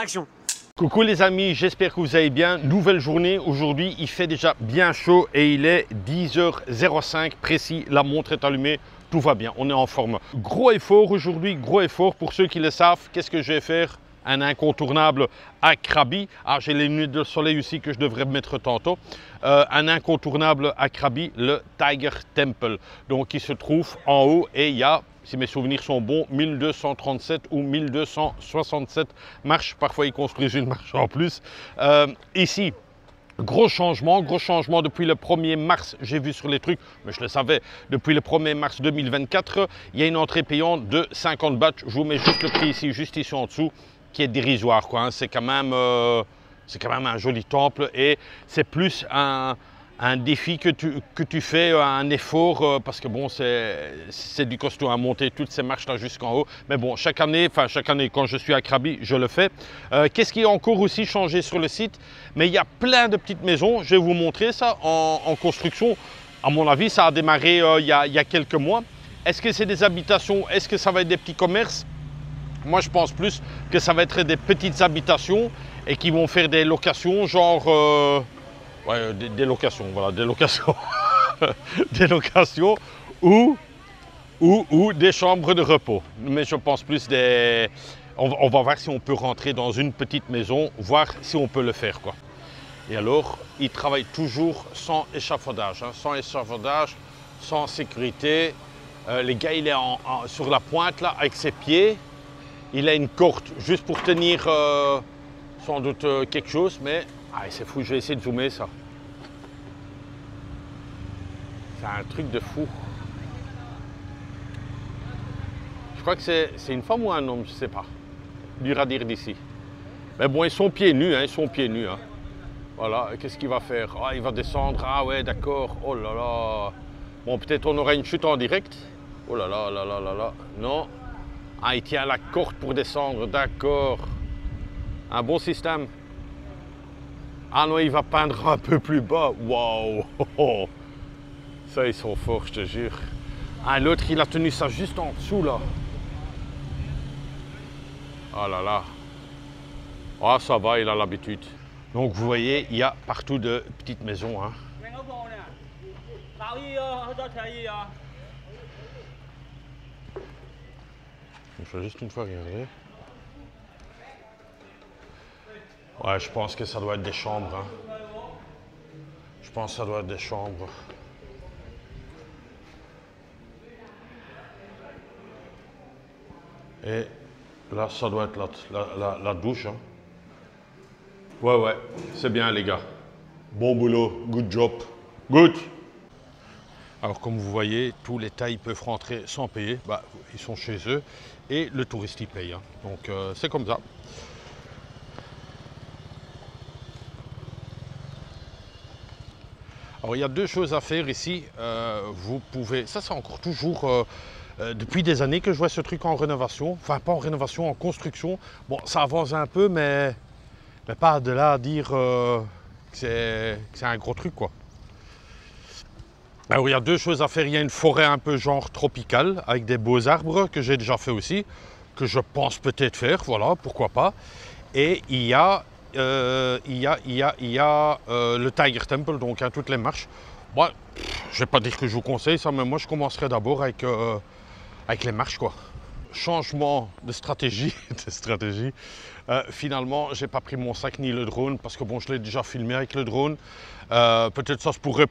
Action. Coucou les amis, j'espère que vous allez bien. Nouvelle journée, aujourd'hui il fait déjà bien chaud et il est 10h05 précis, la montre est allumée, tout va bien, on est en forme. Gros effort aujourd'hui, gros effort pour ceux qui le savent, qu'est-ce que je vais faire? Un incontournable à Krabi. Ah, j'ai les lunettes de soleil aussi que je devrais mettre tantôt. Un incontournable à Krabi, le Tiger Temple. Donc il se trouve en haut et il y a, si mes souvenirs sont bons, 1237 ou 1267 marches. Parfois ils construisent une marche en plus. Ici, gros changement depuis le 1er mars, j'ai vu sur les trucs, mais je le savais, depuis le 1er mars 2024, il y a une entrée payante de 50 bahts. Je vous mets juste le prix ici, juste ici en dessous, qui est dérisoire, quoi, hein. C'est quand même un joli temple et c'est plus un défi que tu fais, un effort, parce que bon, c'est du costaud à monter toutes ces marches là jusqu'en haut. Mais bon, chaque année, quand je suis à Krabi, je le fais. Qu'est-ce qui est encore aussi changé sur le site? Mais il y a plein de petites maisons, je vais vous montrer ça en construction. À mon avis, ça a démarré il y a quelques mois. Est-ce que c'est des habitations? Est-ce que ça va être des petits commerces? Moi, je pense plus que ça va être des petites habitations et qui vont faire des locations, genre... ouais, des locations, voilà, des locations. Des locations ou des chambres de repos. Mais je pense plus des... On va voir si on peut rentrer dans une petite maison, voir si on peut le faire, quoi. Et alors, ils travaillent toujours sans échafaudage, hein, sans échafaudage, sans sécurité. Les gars, il est sur la pointe, là, avec ses pieds. Il a une corde juste pour tenir sans doute quelque chose, mais ah, c'est fou, je vais essayer de zoomer ça. C'est un truc de fou. Je crois que c'est une femme ou un homme, je ne sais pas. Dur à dire d'ici. Mais bon, ils sont pieds nus, hein, ils sont pieds nus. Hein. Voilà, qu'est-ce qu'il va faire? Ah, il va descendre, ah ouais, d'accord, oh là là. Bon, peut-être on aura une chute en direct. Oh là là, là là là là, non. Ah, il tient la corde pour descendre, d'accord. Un bon système. Ah non, il va peindre un peu plus bas. Waouh! Ça, ils sont forts, je te jure. Ah, l'autre, il a tenu ça juste en dessous, là. Oh là là. Ah, ça va, il a l'habitude. Donc, vous voyez, il y a partout de petites maisons, hein. Je vais juste une fois regarder. Ouais, je pense que ça doit être des chambres. Hein. Je pense que ça doit être des chambres. Et là, ça doit être la douche. Hein. Ouais, c'est bien les gars. Bon boulot, good job. Good. Alors comme vous voyez, tous les Thaïs peuvent rentrer sans payer. Bah, ils sont chez eux et le touriste y paye. Hein. Donc c'est comme ça. Alors il y a deux choses à faire ici. Vous pouvez, ça c'est encore toujours depuis des années que je vois ce truc en rénovation. Enfin pas en rénovation, en construction. Bon, ça avance un peu, mais pas de là à dire que c'est un gros truc, quoi. Alors il y a deux choses à faire. Il y a une forêt un peu genre tropicale avec des beaux arbres que j'ai déjà fait aussi, que je pense peut-être faire, voilà, pourquoi pas. Et il y a le Tiger Temple, donc hein, toutes les marches. Moi, je vais pas dire que je vous conseille ça, mais moi je commencerai d'abord avec les marches, quoi. Changement de stratégie, finalement, j'ai pas pris mon sac ni le drone parce que bon, je l'ai déjà filmé avec le drone. Peut-être ça se pourrait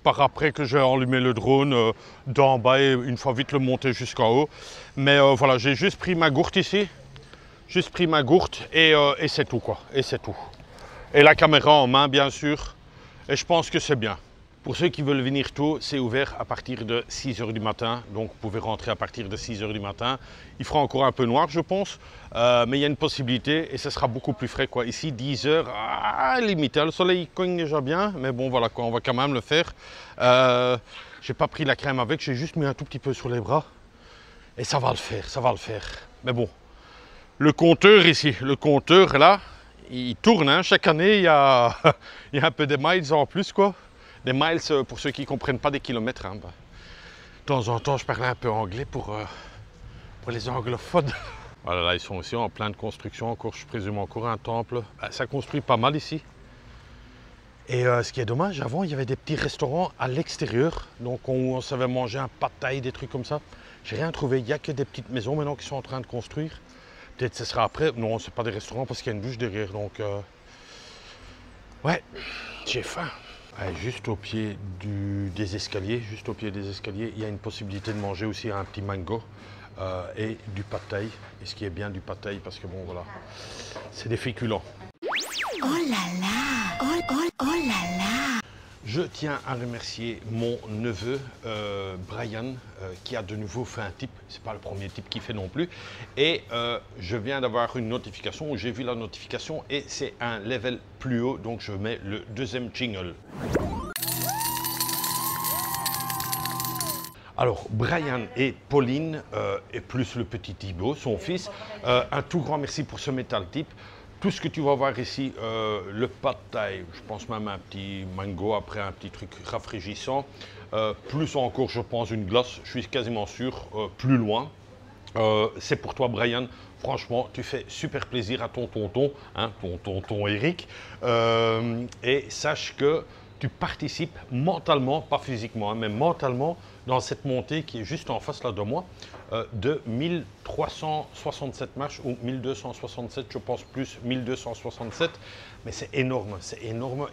par après que j'ai allumé le drone d'en bas et une fois vite le monter jusqu'en haut. Mais voilà, j'ai juste pris ma gourde ici. Juste pris ma gourde et c'est tout, quoi. Et c'est tout. Et la caméra en main, bien sûr. Et je pense que c'est bien. Pour ceux qui veulent venir tôt, c'est ouvert à partir de 6 h du matin. Donc vous pouvez rentrer à partir de 6 h du matin. Il fera encore un peu noir, je pense. Mais il y a une possibilité et ce sera beaucoup plus frais, quoi. Ici, 10 h, limite. Le soleil cogne déjà bien. Mais bon, voilà, quoi, on va quand même le faire. J'ai pas pris la crème avec. J'ai juste mis un tout petit peu sur les bras. Et ça va le faire, ça va le faire. Mais bon. Le compteur ici, le compteur là, il tourne. Hein. Chaque année, il y a un peu des miles en plus, quoi. Des miles, pour ceux qui ne comprennent pas des kilomètres. Hein. Bah, de temps en temps, je parlais un peu anglais pour les anglophones. Voilà, là, ils sont aussi en pleine construction, encore, je présume encore un temple. Ça construit pas mal ici. Et ce qui est dommage, avant, il y avait des petits restaurants à l'extérieur. Donc, on savait manger un pad thai, des trucs comme ça. J'ai rien trouvé. Il n'y a que des petites maisons maintenant qui sont en train de construire. Peut-être que ce sera après. Non, ce n'est pas des restaurants parce qu'il y a une bûche derrière. Donc, ouais, j'ai faim. Ouais, juste au pied des escaliers, il y a une possibilité de manger aussi un petit mango et du pad thai. Et ce qui est bien du pad thai, parce que bon, voilà, c'est des féculents. Oh là là, oh là là. Je tiens à remercier mon neveu Brian qui a de nouveau fait un tip. C'est pas le premier tip qu'il fait non plus. Et je viens d'avoir une notification, où j'ai vu la notification et c'est un level plus haut. Donc je mets le deuxième jingle. Alors Brian et Pauline et plus le petit Thibaut, son fils, un tout grand merci pour ce metal tip. Tout ce que tu vas voir ici, le pad thai, je pense même un petit mango, après un petit truc rafraîchissant, plus encore je pense une glace, je suis quasiment sûr, plus loin. C'est pour toi Brian, franchement tu fais super plaisir à ton tonton, hein, ton tonton Eric, et sache que tu participes mentalement, pas physiquement, hein, mais mentalement dans cette montée qui est juste en face là de moi, de 1367 marches ou 1267, je pense plus 1267, mais c'est énorme,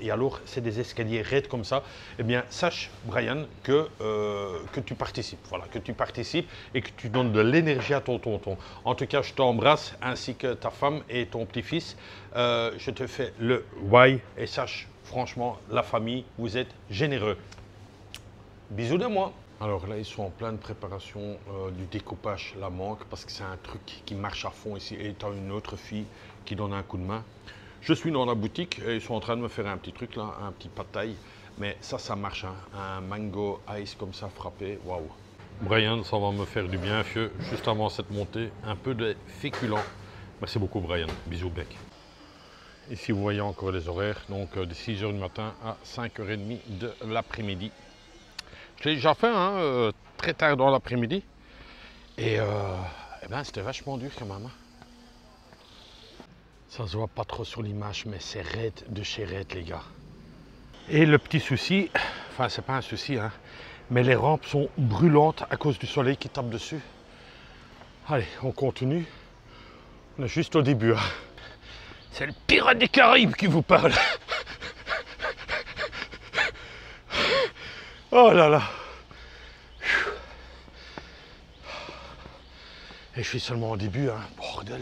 et alors c'est des escaliers raides comme ça. Eh bien sache Brian que tu participes, voilà, que tu participes et que tu donnes de l'énergie à ton tonton. En tout cas je t'embrasse ainsi que ta femme et ton petit-fils, je te fais le why et sache franchement la famille, vous êtes généreux. Bisous de moi. Alors là, ils sont en pleine préparation du découpage la mangue parce que c'est un truc qui marche à fond ici. Et tu as une autre fille qui donne un coup de main. Je suis dans la boutique et ils sont en train de me faire un petit truc là, un petit pad thai. Mais ça marche, hein. Un mango ice comme ça frappé, waouh. Brian, ça va me faire du bien, vieux. Juste avant cette montée, un peu de féculents. Merci beaucoup Brian, bisous bec. Ici vous voyez encore les horaires, donc de 6 h du matin à 5 h 30 de l'après-midi. J'ai déjà fait très tard dans l'après-midi et ben, c'était vachement dur quand même. Ça se voit pas trop sur l'image, mais c'est raide de chez raide les gars. Et le petit souci, enfin c'est pas un souci, hein, mais les rampes sont brûlantes à cause du soleil qui tape dessus. Allez, on continue. On est juste au début. Hein. C'est le pirate des Caraïbes qui vous parle. Oh là là. Et je suis seulement au début, hein. Bordel.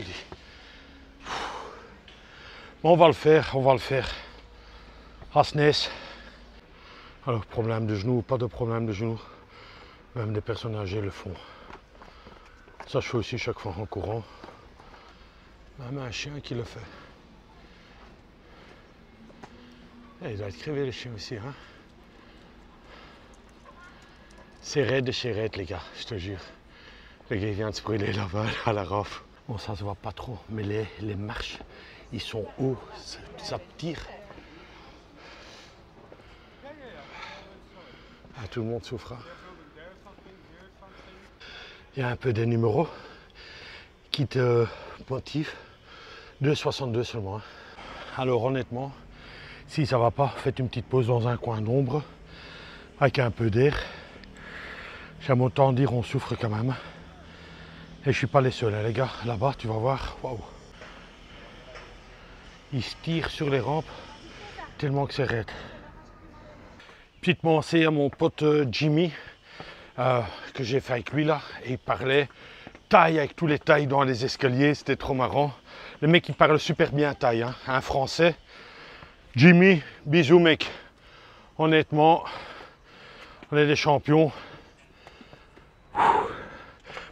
Bon, on va le faire. Asnès. Alors, problème de genoux, pas de problème de genoux. Même des personnes âgées le font. Ça, je fais aussi chaque fois en courant. Même un chien qui le fait. Et il doit être crevé le chien aussi, hein. C'est raide de chez raide les gars, je te jure. Le gars il vient de se brûler là-bas à la rampe. Bon ça se voit pas trop, mais les marches, ils sont hauts, ça tire. Ah, tout le monde souffre. Hein. Il y a un peu des numéros qui te motivent. 2,62 seulement. Hein. Alors honnêtement, si ça va pas, faites une petite pause dans un coin d'ombre avec un peu d'air. J'aime autant dire on souffre quand même. Et je suis pas les seuls, hein, les gars. Là-bas, tu vas voir. Waouh. Ils se tirent sur les rampes tellement que c'est raide. Petite pensée à mon pote Jimmy que j'ai fait avec lui là. Et il parlait taille avec tous les tailles dans les escaliers. C'était trop marrant. Le mec il parle super bien taille, hein, un français. Jimmy, bisous mec. Honnêtement, on est des champions.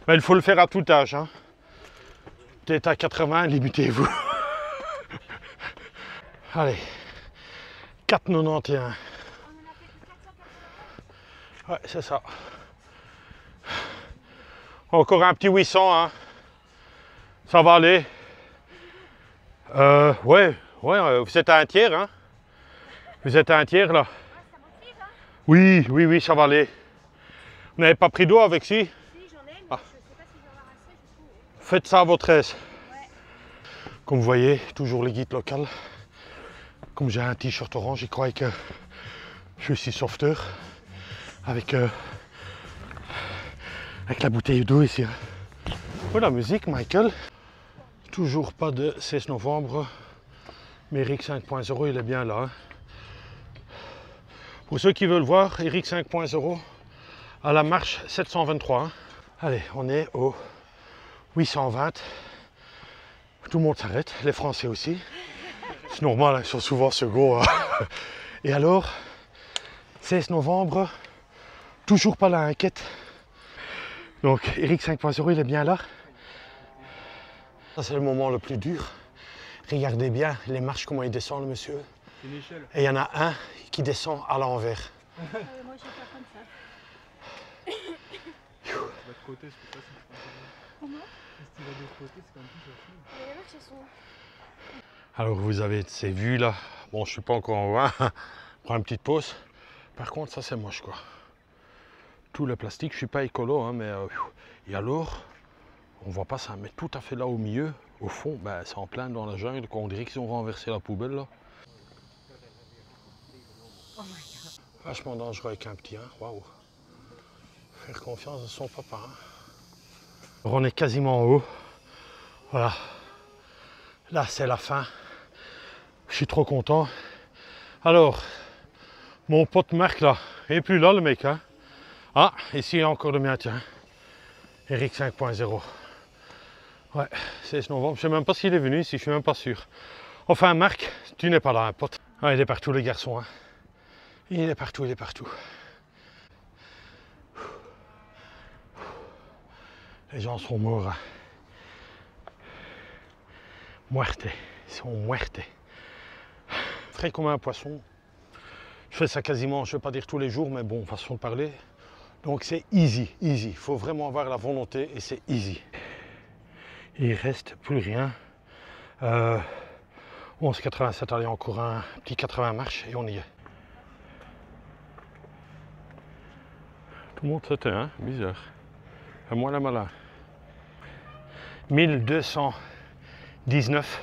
Mais il faut le faire à tout âge. Hein. Peut-être à 80, limitez-vous. Allez, 4,91. Ouais, c'est ça. Encore un petit 800. Hein. Ça va aller. Ouais, vous êtes à un tiers. Hein. Vous êtes à un tiers là. Oui, ça va aller. Vous n'avez pas pris d'eau avec si? Faites ça à votre aise. Comme vous voyez, toujours les guides locales. Comme j'ai un t-shirt orange, ils croient que je suis sauveteur. Avec la bouteille d'eau ici. Oh, la musique, Michael. Toujours pas de 16 novembre. Mais Eric 5.0, il est bien là. Pour ceux qui veulent voir, Eric 5.0 à la marche 723. Allez, on est au 820. Tout le monde s'arrête, les Français aussi. C'est normal, ils sont souvent seconds. Et alors, 16 novembre, toujours pas la inquiète. Donc, Eric 5.0, il est bien là. Ça, c'est le moment le plus dur. Regardez bien les marches, comment il descend, le monsieur. C'est une échelle. Et il y en a un qui descend à l'envers. Moi, je vais faire comme ça. De l'autre côté, c'est plus facile. Comment? Si tu vas de l'autre côté, c'est quand même plus facile. Les marches, elles sont... Alors, vous avez ces vues là. Bon, je suis pas encore en haut. Hein. Prends une petite pause. Par contre, ça, c'est moche, quoi. Tout le plastique, je suis pas écolo, hein, mais... et alors, on voit pas ça, mais tout à fait là au milieu, au fond, ben, c'est en plein dans la jungle, on dirait qu'ils ont renversé la poubelle, là. Vachement dangereux avec un petit, hein, waouh. Faire confiance à son papa, hein. Alors, on est quasiment en haut. Voilà. Là, c'est la fin. Je suis trop content. Alors, mon pote Marc, là, il est plus là, le mec, hein. Ah, ici, il y a encore le mien, tiens. Eric 5.0. Ouais, 16 novembre. Je sais même pas s'il est venu ici, je suis même pas sûr. Enfin, Marc, tu n'es pas là, un pote. Ah, il est partout, les garçons, hein. Il est partout, il est partout. Les gens sont morts. Hein. Muerte. Ils sont muertes. Frais comme un poisson. Je fais ça quasiment, je ne vais pas dire tous les jours, mais bon, façon de parler. Donc c'est easy, easy. Il faut vraiment avoir la volonté et c'est easy. Il ne reste plus rien. 11,87, allez, encore un petit 80 marches et on y est. Tout le monde se tait, hein, bizarre. À moi la malin. 1219.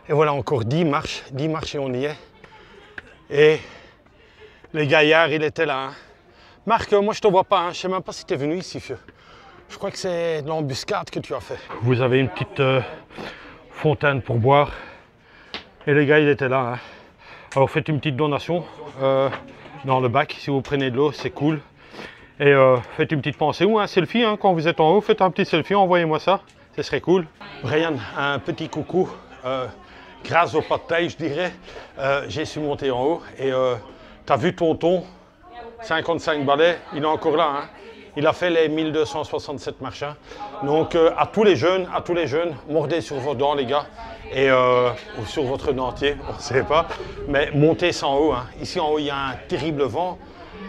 Et voilà encore 10 marches et on y est. Et les gaillards, il était là. Hein. Marc, moi je te vois pas, hein. Je sais même pas si tu es venu ici, vieux. Je crois que c'est de l'embuscade que tu as fait. Vous avez une petite fontaine pour boire. Et les gars, il était là. Hein. Alors faites une petite donation dans le bac. Si vous prenez de l'eau, c'est cool. Et faites une petite pensée ou un selfie. Hein. Quand vous êtes en haut, faites un petit selfie, envoyez-moi ça. Ce serait cool. Brian, un petit coucou. Grâce au pas de taille, je dirais, j'ai su monter en haut. Et tu as vu Tonton, 55 balais, il est encore là. Hein. Il a fait les 1267 marches. Hein. Donc à tous les jeunes, mordez sur vos dents, les gars. Et, ou sur votre dentier, on ne sait pas. Mais montez ça en haut. Hein. Ici en haut, il y a un terrible vent.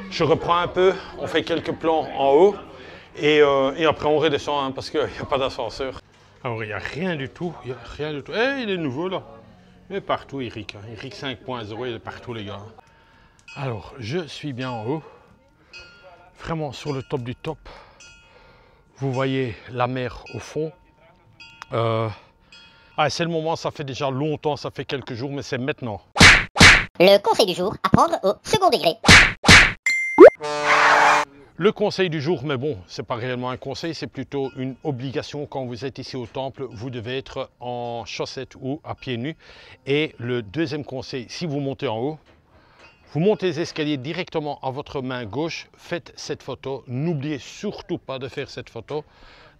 Je reprends un peu, on fait quelques plans en haut. Et après on redescend, hein, parce qu'il n'y a pas d'ascenseur. Alors il n'y a rien du tout, il n'y a rien du tout. Eh, il est nouveau là. Il est partout, Eric. Hein. Eric 5.0, il est partout, les gars. Alors, je suis bien en haut. Vraiment sur le top du top. Vous voyez la mer au fond. C'est le moment, ça fait déjà longtemps, ça fait quelques jours, mais c'est maintenant. Le conseil du jour, apprendre au second degré. Le conseil du jour, mais bon, c'est pas réellement un conseil, c'est plutôt une obligation. Quand vous êtes ici au temple, vous devez être en chaussettes ou à pieds nus. Et le deuxième conseil, si vous montez en haut, vous montez les escaliers directement à votre main gauche, faites cette photo. N'oubliez surtout pas de faire cette photo.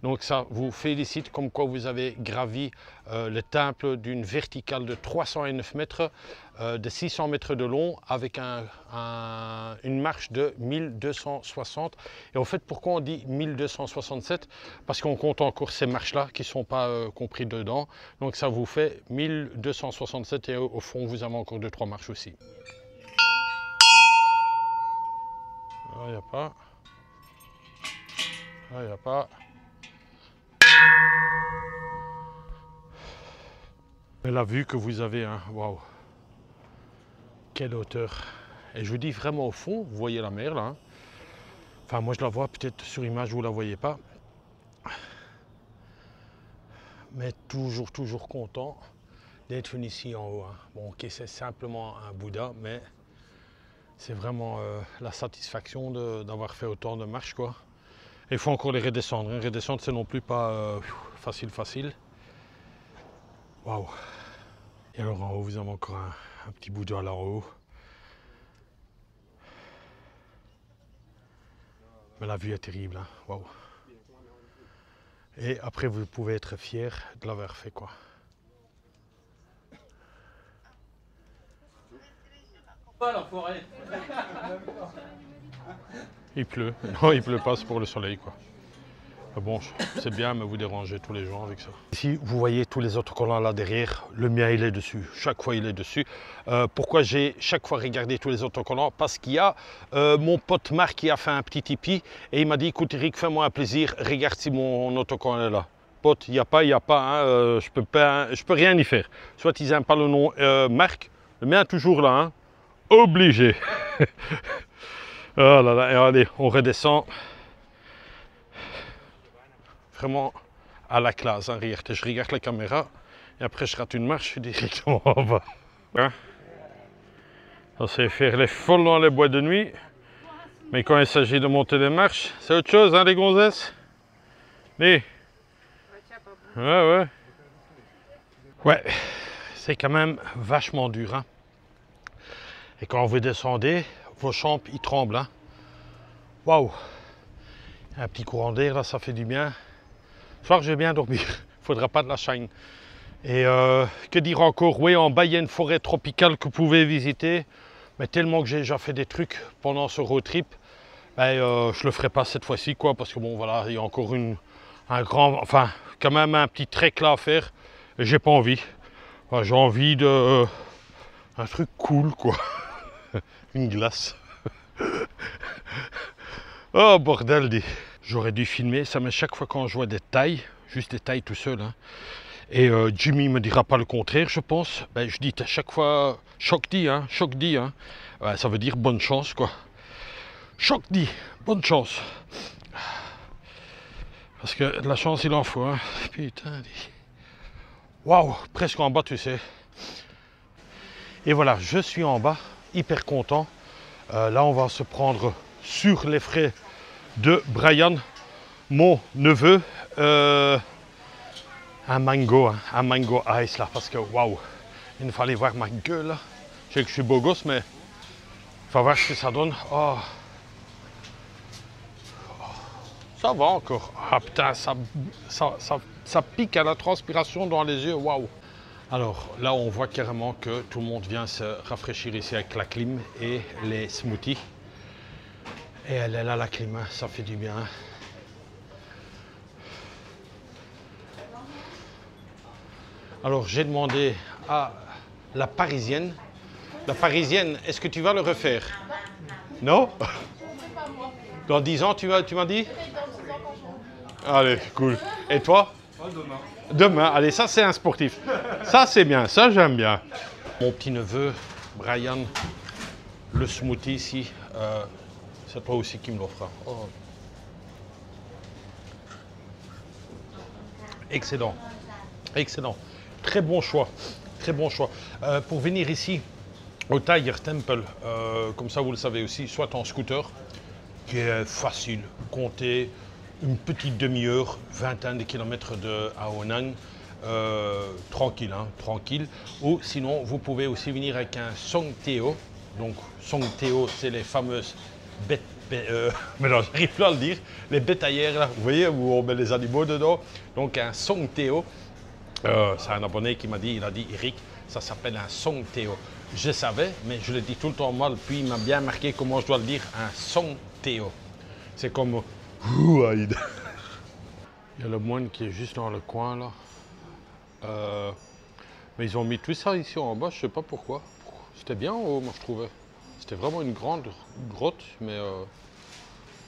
Donc ça vous félicite comme quoi vous avez gravi le temple d'une verticale de 309 mètres, de 600 mètres de long, avec une marche de 1260. Et en fait, pourquoi on dit 1267? Parce qu'on compte encore ces marches-là qui ne sont pas compris dedans. Donc ça vous fait 1267 et au fond, vous avez encore 2-3 marches aussi. Ah, il n'y a pas. Ah, il n'y a pas. Mais la vue que vous avez, hein, waouh, quelle hauteur. Et je vous dis vraiment au fond, vous voyez la mer là. Hein. Enfin moi je la vois, peut-être sur image vous ne la voyez pas. mais toujours content d'être venu ici en haut. Hein. Bon, ok, c'est simplement un Bouddha, mais c'est vraiment la satisfaction d'avoir fait autant de marches, quoi. Et il faut encore les redescendre. Hein. Redescendre, c'est non plus pas facile. Waouh! Et alors en haut, vous avez encore un petit Bouddha là en haut. Mais la vue est terrible, hein. Waouh! Et après, vous pouvez être fier de l'avoir fait, quoi. Pas la forêt. Il pleut. Non, il pleut pas, c'est pour le soleil, quoi. Mais bon, c'est bien, mais vous dérangez tous les gens avec ça. Ici, vous voyez tous les autocollants là derrière. Le mien, il est dessus. Chaque fois, il est dessus. Pourquoi j'ai chaque fois regardé tous les autocollants? Parce qu'il y a mon pote Marc qui a fait un petit tipi et il m'a dit, écoute Eric, fais-moi un plaisir, regarde si mon autocollant est là. Pote, il n'y a pas, hein, je peux rien y faire. Soit ils n'aiment pas le nom Marc, le mien est toujours là, hein. Obligé. Oh là là, et allez, on redescend. Vraiment à la classe, hein, regarde. Je regarde la caméra et après je rate une marche directement en bas. Hein? Ça c'est faire les folles dans les boîtes de nuit. Mais quand il s'agit de monter des marches, c'est autre chose, hein, les gonzesses. Oui. Ouais, c'est quand même vachement dur. Hein. Et quand vous descendez, vos jambes, ils tremblent. Hein. Waouh! Un petit courant d'air, là, ça fait du bien. Ce soir, je vais bien dormir. Il ne faudra pas de la chaîne. Et que dire encore? Oui, en bas, il y a une forêt tropicale que vous pouvez visiter. Mais tellement que j'ai déjà fait des trucs pendant ce road trip, ben, je ne le ferai pas cette fois-ci, quoi. Parce que bon, voilà, il y a encore quand même un petit trek là à faire. Et j'ai pas envie. Enfin, j'ai envie de... un truc cool, quoi. Une glace. Oh, bordel, j'aurais dû filmer. Ça, mais chaque fois quand je vois des tailles, juste des tailles tout seul, hein, et Jimmy me dira pas le contraire, je pense, ben, je dis à chaque fois, choc dit, hein, ouais, ça veut dire bonne chance, quoi. Choc dit, bonne chance. Parce que de la chance, il en faut, hein. Putain, waouh, presque en bas, tu sais. Et voilà, je suis en bas, hyper content. Là, on va se prendre sur les frais de Brian, mon neveu, un mango ice là, parce que waouh, il fallait voir ma gueule là. Je sais que je suis beau gosse, mais il faut voir ce que ça donne. Oh. Ça va encore. Ah putain, ça pique à la transpiration dans les yeux, waouh. Alors là, on voit carrément que tout le monde vient se rafraîchir ici avec la clim et les smoothies. Et elle est là, la clim, hein. Ça fait du bien. Alors j'ai demandé à la Parisienne. La Parisienne, est-ce que tu vas le refaire? Non? Dans 10 ans, tu m'as dit? Allez, cool. Et toi? Demain. Demain, allez, ça c'est un sportif. Ça c'est bien, ça j'aime bien. Mon petit neveu, Brian, le smoothie ici, c'est toi aussi qui me l'offre. Oh. Excellent, excellent. Très bon choix, très bon choix. Pour venir ici, au Tiger Temple, comme ça vous le savez aussi, soit en scooter, qui est facile, comptez une petite demi-heure, vingtaine de kilomètres de Ao Nang, tranquille, hein, tranquille. Ou sinon, vous pouvez aussi venir avec un Song Teo. Donc, Song Teo, c'est les fameuses bêtes, mais non, j'arrive plus à le dire, les bétaillères, là, vous voyez, où on met les animaux dedans. Donc, un Song Teo. C'est un abonné qui m'a dit, il a dit, Eric, ça s'appelle un Song Teo. Je savais, mais je le dis tout le temps mal, puis il m'a bien marqué comment je dois le dire, un Song Teo. C'est comme... Il y a le moine qui est juste dans le coin là. Mais ils ont mis tout ça ici en bas, je sais pas pourquoi. C'était bien en haut, moi je trouvais. C'était vraiment une grande grotte, mais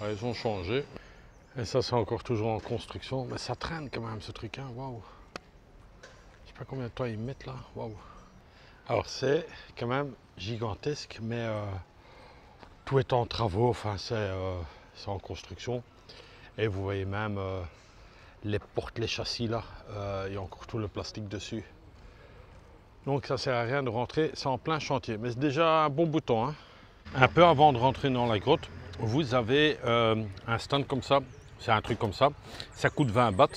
ils ont changé. Et ça c'est encore toujours en construction. Mais ça traîne quand même ce truc, hein. Waouh. Je sais pas combien de temps ils mettent là. Waouh. Alors c'est quand même gigantesque, mais tout est en travaux, enfin c'est en construction. Et vous voyez même les portes, les châssis là, il y a encore tout le plastique dessus. Donc ça sert à rien de rentrer, c'est en plein chantier, mais c'est déjà un bon bout de temps, hein. Un peu avant de rentrer dans la grotte, vous avez un stand comme ça, c'est un truc comme ça coûte 20 bahts.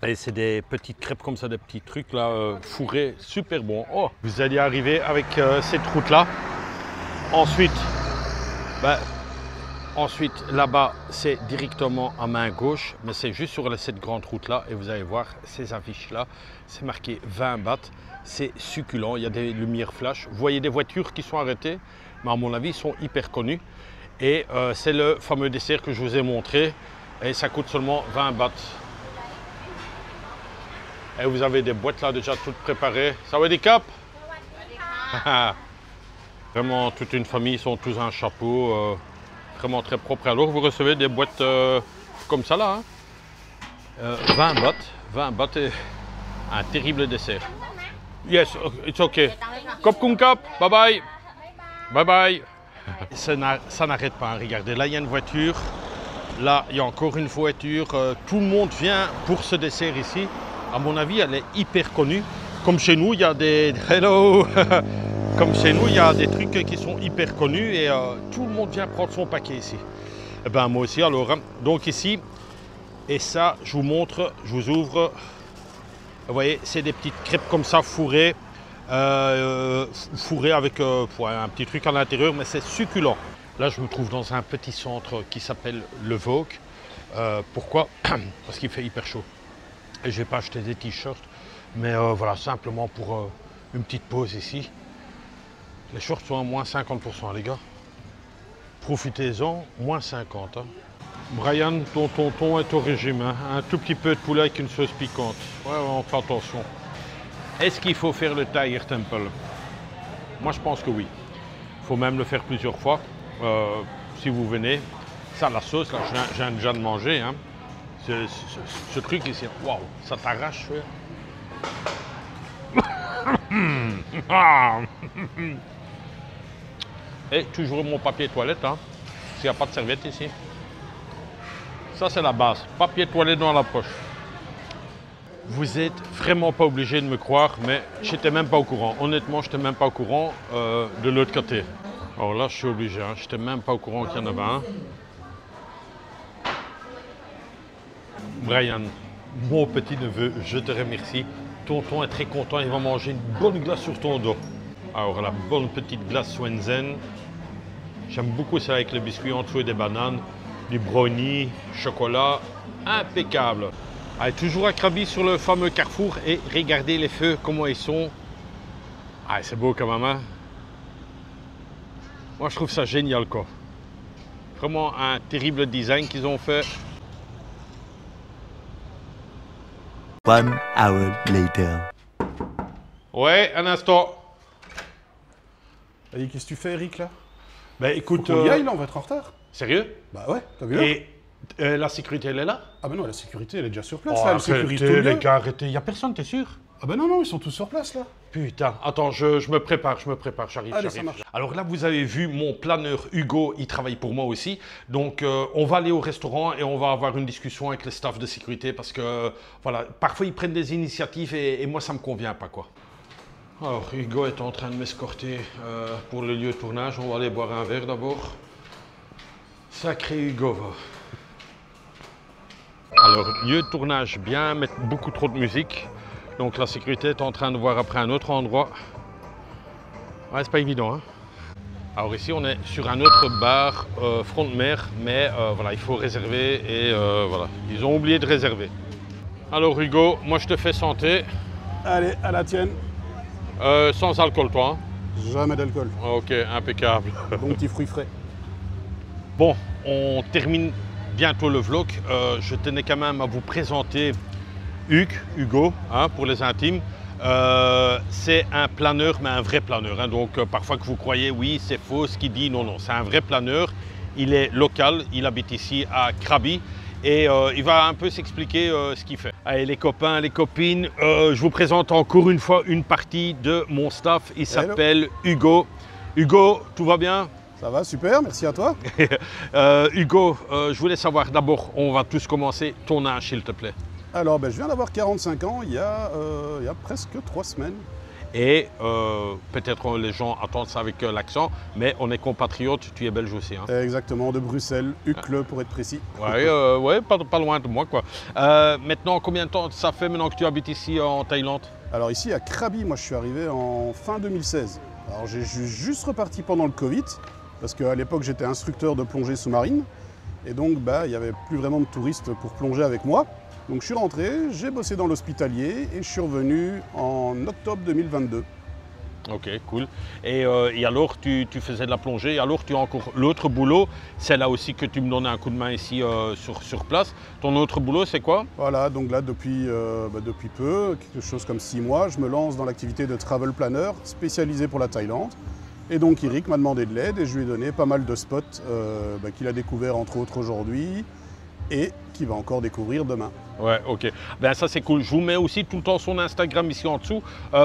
Et c'est des petites crêpes comme ça, des petits trucs là, fourrés, super bon. Oh, vous allez arriver avec cette route là. Ensuite, là-bas, c'est directement à main gauche, mais c'est juste sur cette grande route là. Et vous allez voir ces affiches là, c'est marqué 20 bahts. C'est succulent, il y a des lumières flash. Vous voyez des voitures qui sont arrêtées, mais à mon avis, ils sont hyper connus. Et c'est le fameux dessert que je vous ai montré. Et ça coûte seulement 20 bahts. Et vous avez des boîtes là déjà toutes préparées. Ça va des caps? Vraiment, toute une famille, ils sont tous un chapeau. Vraiment très propre. Alors, vous recevez des boîtes comme ça là. Hein. 20 bahts et un terrible dessert. Yes, it's okay. Kop koen kap, bye bye. Bye bye. Ça n'arrête pas, hein. Regardez, là il y a une voiture. Là, il y a encore une voiture. Tout le monde vient pour ce dessert ici. À mon avis, elle est hyper connue. Comme chez nous, il y a des... Hello. Comme chez nous, il y a des trucs qui sont hyper connus et tout le monde vient prendre son paquet ici. Et ben moi aussi alors. Hein. Donc ici, et ça, je vous montre, je vous ouvre. Vous voyez, c'est des petites crêpes comme ça fourrées, fourrées avec un petit truc à l'intérieur, mais c'est succulent. Là, je me trouve dans un petit centre qui s'appelle le Vogue. Pourquoi? Parce qu'il fait hyper chaud. Et je n'ai pas acheté des t-shirts, mais voilà, simplement pour une petite pause ici. Les shorts sont à moins 50%, les gars. Profitez-en, moins 50. Hein. Brian, ton tonton est au régime. Hein. Un tout petit peu de poulet avec une sauce piquante. Ouais, on fait attention. Est-ce qu'il faut faire le Tiger Temple? Moi, je pense que oui. Il faut même le faire plusieurs fois. Si vous venez. Ça, la sauce, là, je viens déjà de manger. Hein. Ce truc ici, waouh, ça t'arrache. Et toujours mon papier toilette, hein, s'il n'y a pas de serviette ici. Ça, c'est la base. Papier toilette dans la poche. Vous n'êtes vraiment pas obligé de me croire, mais je n'étais même pas au courant. Honnêtement, je n'étais même pas au courant de l'autre côté. Alors là, je suis obligé. Hein. Je n'étais même pas au courant qu'il y en avait un. Brian, mon petit neveu, je te remercie. Tonton est très content. Il va manger une bonne glace sur ton dos. Alors, la bonne petite glace Swensen. J'aime beaucoup ça avec le biscuit en dessous et des bananes. Du brownie, chocolat, impeccable. Allez, toujours à Krabi sur le fameux carrefour et regardez les feux, comment ils sont. Ah, c'est beau quand même, hein? Moi, je trouve ça génial, quoi. Vraiment un terrible design qu'ils ont fait. 1 hour later. Ouais, un instant. Allez, qu'est-ce que tu fais, Eric, là? Ben écoute... On y aille, là, on va être en retard. Sérieux? Bah ouais, t'as vu là? Et la sécurité, elle est là? Ah bah non, la sécurité, elle est déjà sur place, Oh, là, elle sécurise tout le arrêtez, lieu. les gars, arrêtez. Il n'y a personne, t'es sûr? Ah bah non, ils sont tous sur place, là. Putain, attends, je me prépare, j'arrive. Allez, ça marche. Alors là, vous avez vu mon planeur Hugo, il travaille pour moi aussi. Donc, on va aller au restaurant et on va avoir une discussion avec le staff de sécurité parce que, voilà, parfois ils prennent des initiatives et moi, ça me convient pas, quoi. Alors, Hugo est en train de m'escorter pour le lieu de tournage. On va aller boire un verre d'abord. Sacré Hugo, va. Alors, lieu de tournage bien, mais beaucoup trop de musique. Donc la sécurité est en train de voir après un autre endroit. Ouais, c'est pas évident, hein. Alors ici, on est sur un autre bar front de mer, mais voilà, il faut réserver et voilà, ils ont oublié de réserver. Alors Hugo, moi je te fais santé. Allez, à la tienne. Sans alcool, toi, hein? Jamais d'alcool. Ok, impeccable. Bon petit fruit frais. Bon, on termine bientôt le vlog. Je tenais quand même à vous présenter Hugo, hein, pour les intimes. C'est un planeur, mais un vrai planeur. Hein. Donc parfois que vous croyez, oui, c'est faux ce qu'il dit. Non, non, c'est un vrai planeur. Il est local, il habite ici à Krabi. Et il va un peu s'expliquer ce qu'il fait. Allez les copains, les copines, je vous présente encore une fois une partie de mon staff. Il s'appelle Hugo. Hugo, tout va bien? Ça va, super, merci à toi. Hugo, je voulais savoir d'abord, on va tous commencer, ton âge s'il te plaît. Alors, je viens d'avoir 45 ans il y a presque 3 semaines. Et peut-être les gens attendent ça avec l'accent, mais on est compatriotes, tu es belge aussi. Hein. Exactement, de Bruxelles, Uccle pour être précis. Ouais, pas loin de moi quoi. Maintenant, combien de temps ça fait maintenant que tu habites ici en Thaïlande? Alors ici à Krabi, moi je suis arrivé en fin 2016. Alors j'ai juste reparti pendant le Covid, parce qu'à l'époque j'étais instructeur de plongée sous-marine. Et donc il n'y avait plus vraiment de touristes pour plonger avec moi. Donc je suis rentré, j'ai bossé dans l'hospitalier et je suis revenu en octobre 2022. Ok, cool. Et alors, tu faisais de la plongée, et alors tu as encore l'autre boulot, c'est là aussi que tu me donnais un coup de main ici sur place. Ton autre boulot, c'est quoi? Voilà, donc là depuis peu, quelque chose comme 6 mois, je me lance dans l'activité de travel planner spécialisé pour la Thaïlande. Et donc Eric m'a demandé de l'aide et je lui ai donné pas mal de spots qu'il a découvert entre autres aujourd'hui et qu'il va encore découvrir demain. Ouais, ok. Ben ça c'est cool. Je vous mets aussi tout le temps son Instagram ici en dessous.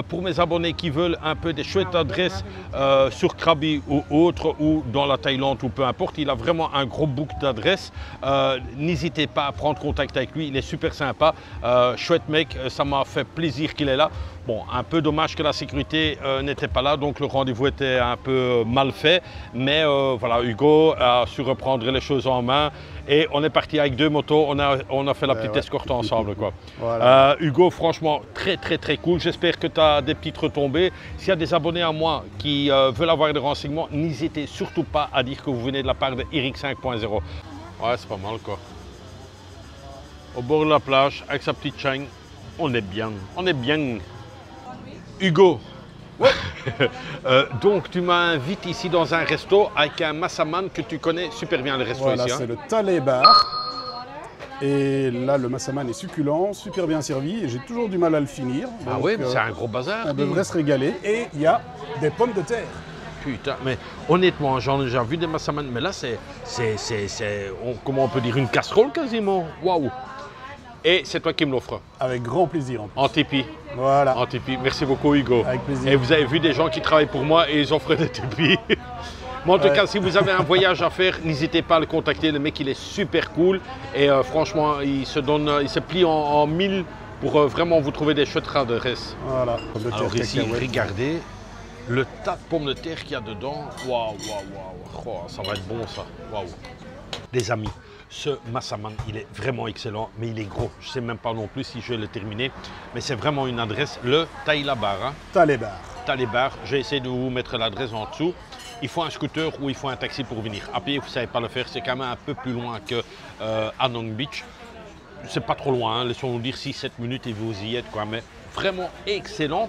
Pour mes abonnés qui veulent un peu des chouettes adresses sur Krabi ou autre, ou dans la Thaïlande ou peu importe, il a vraiment un gros book d'adresses. N'hésitez pas à prendre contact avec lui, il est super sympa. Chouette mec, ça m'a fait plaisir qu'il est là. Bon, un peu dommage que la sécurité n'était pas là, donc le rendez-vous était un peu mal fait. Mais voilà, Hugo a su reprendre les choses en main. Et on est parti avec 2 motos, on a fait la petite escorte ensemble. Quoi. Voilà. Hugo, franchement, très cool. J'espère que tu as des petites retombées. S'il y a des abonnés à moi qui veulent avoir des renseignements, n'hésitez surtout pas à dire que vous venez de la part de Eric 5.0. Ouais, c'est pas mal quoi. Au bord de la plage, avec sa petite chaîne, on est bien. Hugo, ouais. Donc tu m'invites ici dans un resto avec un massaman que tu connais super bien, le resto voilà, ici. C'est le Thalé Bar. Et là, le massaman est succulent, super bien servi et j'ai toujours du mal à le finir. Ah oui, c'est un gros bazar. On devrait se régaler et il y a des pommes de terre. Putain, mais honnêtement, j'en ai déjà vu des massaman, mais là c'est comment on peut dire, une casserole quasiment. Waouh. Et c'est toi qui me l'offres. Avec grand plaisir en plus. En tipi. Voilà. En tipi. Merci beaucoup Hugo. Avec plaisir. Et vous avez vu des gens qui travaillent pour moi et ils offrent des tipis. Mais en tout cas, si vous avez un voyage à faire, n'hésitez pas à le contacter. Le mec, il est super cool. Et franchement, il se plie en 1000 pour vraiment vous trouver des chouettes adresses. Voilà. Alors ici, regardez le tas de pommes de terre qu'il y a dedans. Waouh. Oh, ça va être bon ça. Waouh. Les amis, ce massaman, il est vraiment excellent, mais il est gros. Je ne sais même pas non plus si je vais le terminer, mais c'est vraiment une adresse, le Thalé Bar. Hein. Thalé Bar. Thalé Bar, j'ai essayé de vous mettre l'adresse en dessous. Il faut un scooter ou il faut un taxi pour venir. À pied, vous ne savez pas le faire, c'est quand même un peu plus loin que Anong Beach. C'est pas trop loin, hein. Laissons-nous dire 6-7 minutes et vous y êtes, quoi. Mais vraiment excellent,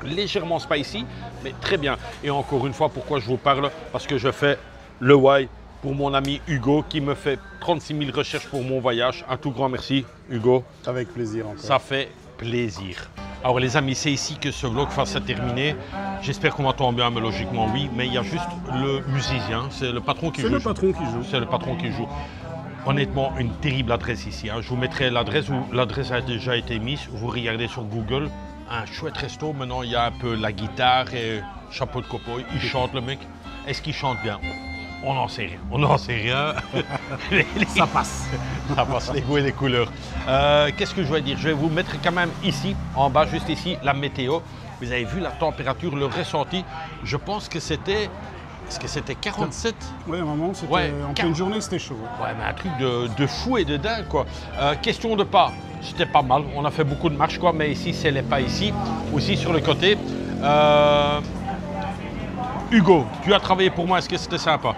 légèrement spicy, mais très bien. Et encore une fois, pourquoi je vous parle? Parce que je fais le why pour mon ami Hugo qui me fait 36 000 recherches pour mon voyage. Un tout grand merci Hugo. Avec plaisir encore. Ça fait plaisir. Alors les amis, c'est ici que ce vlog va se terminer. J'espère qu'on m'entend bien, mais logiquement oui. Mais il y a juste le musicien, c'est le patron qui joue. C'est le patron qui joue. C'est le patron qui joue. Honnêtement, une terrible adresse ici. Hein. Je vous mettrai l'adresse où l'adresse a déjà été mise. Vous regardez sur Google. Un chouette resto. Maintenant, il y a un peu la guitare et chapeau de cow-boy. Il chante le mec. Est-ce qu'il chante bien? On n'en sait rien. On n'en sait rien. Ça passe. Ça passe, les goûts et les couleurs. Qu'est-ce que je vais dire? Je vais vous mettre quand même ici, en bas, juste ici, la météo. Vous avez vu la température, le ressenti. Je pense que c'était... Est-ce que c'était 47? Oui, à un moment, c'était en pleine journée, c'était chaud. Ouais, mais un truc de fou et de dingue, quoi. Question de pas, c'était pas mal. On a fait beaucoup de marches, quoi, mais ici, c'est les pas ici. Aussi sur le côté. Hugo, tu as travaillé pour moi, est-ce que c'était sympa?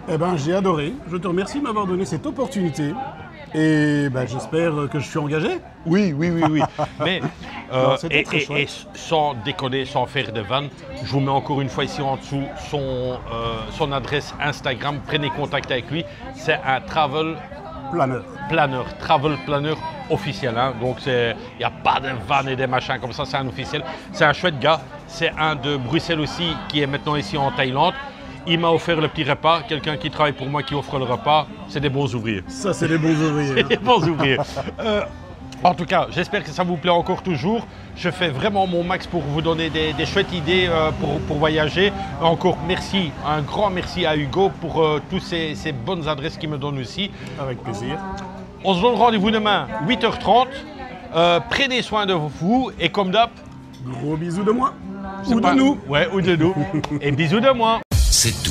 Eh ben, j'ai adoré. Je te remercie de m'avoir donné cette opportunité. Et j'espère que je suis engagé. Oui. Mais et sans déconner, sans faire de vannes, je vous mets encore une fois ici en dessous son adresse Instagram. Prenez contact avec lui. C'est un travel planner officiel. Hein. Donc il n'y a pas de vannes et des machins comme ça. C'est un officiel. C'est un chouette gars. C'est un de Bruxelles aussi qui est maintenant ici en Thaïlande. Il m'a offert le petit repas. Quelqu'un qui travaille pour moi qui offre le repas, c'est des bons ouvriers. Ça, c'est des bons ouvriers. C'est des bons ouvriers. En tout cas, j'espère que ça vous plaît encore toujours. Je fais vraiment mon max pour vous donner des chouettes idées pour voyager. Encore merci, un grand merci à Hugo pour toutes ces bonnes adresses qu'il me donne aussi. Avec plaisir. On se donne rendez-vous demain, 8h30. Prenez soin de vous et comme d'hab, Gros bisous de moi. c'est Ou pas- de nous. Ouais, ou de nous. Et bisous de moi. C'est tout.